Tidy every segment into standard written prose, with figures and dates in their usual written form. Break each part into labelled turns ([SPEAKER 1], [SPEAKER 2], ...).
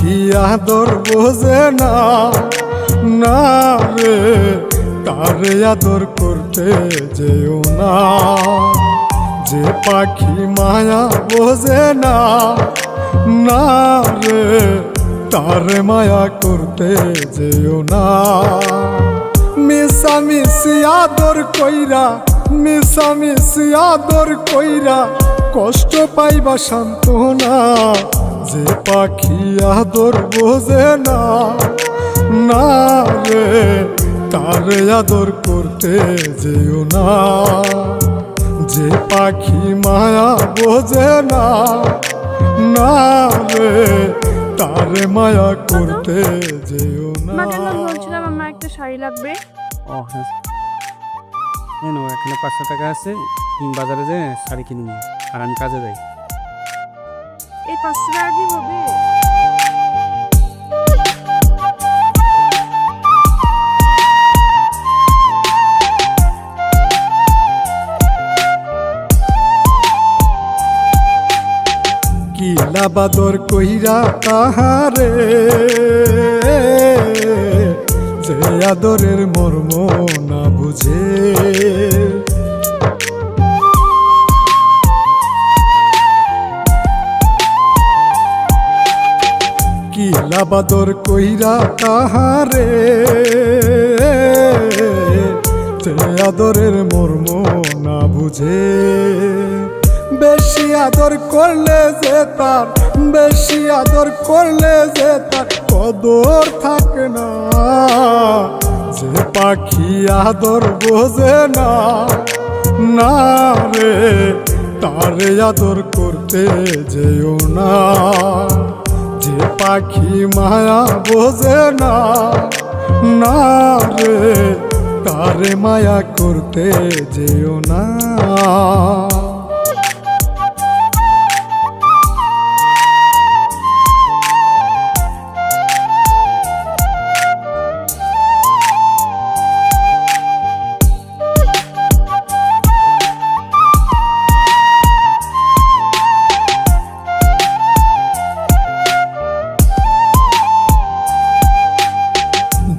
[SPEAKER 1] পাখি আদর বোঝে না, না রে তারে আদর করতে যেও না। যে পাখি মায়া বোঝে না, না রে তারে মায়া করতে যেও না। মিশামিশি আদর কইরা, মিশামিশি আদর কইরা কষ্ট পাইবা সান্ত্বনা। যে পাখি আদর বোঝে না, না রে তারে আদর করতে যেও না। যে পাখি মায়া বোঝে না, না রে তারে মায়া করতে যেও না।
[SPEAKER 2] বলছিলাম আমার একটা শাড়ি লাগবে।
[SPEAKER 3] ও হ্যাঁ, এখানে 500 টাকা আছে, বাজারে যে শাড়ি কিনবো আর আমি কাজে যাই।
[SPEAKER 2] এই 500 টাকা কি হবে?
[SPEAKER 1] কিলা বাদর কইরা তাহারে, যে আদরের মর্ম না বুঝে। কিলা বাদর কইরা তাহারে, যে আদরের মর্ম না বুঝে। বেশি আদর করলে যে তার, বেশি আদর করলে যে তার কদর থাকে না। যে পাখি আদর বোঝে না, না রে তারে আদর করতে যেও না। যে পাখি মায়া বোঝে না, না রে তারে মায়া করতে যেও না।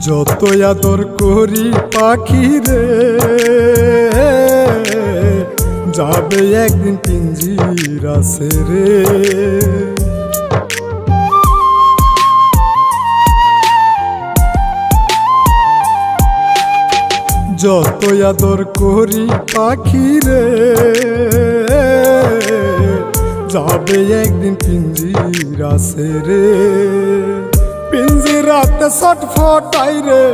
[SPEAKER 1] যত আদর করি পাখি রে, যাবে একদিন পিঞ্জিরা ছেড়ে। যত আদর করি পাখি রে, যাবে একদিন পিঞ্জিরা ছেড়ে। পিঞ্জিরাতে ছটফটাই রে,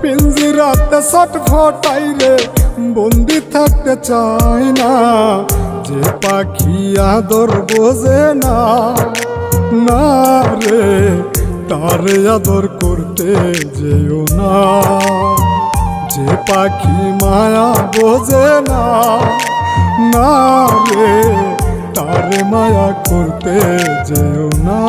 [SPEAKER 1] পিঞ্জিরাতে ছটফটাই রে, বন্দি থাকতে চাই না। যে পাখি আদর বোঝে না, না রে তারে আদর করতে যেও না। যে পাখি মায়া বোঝে না, না রে তারে মায়া করতে যেও না।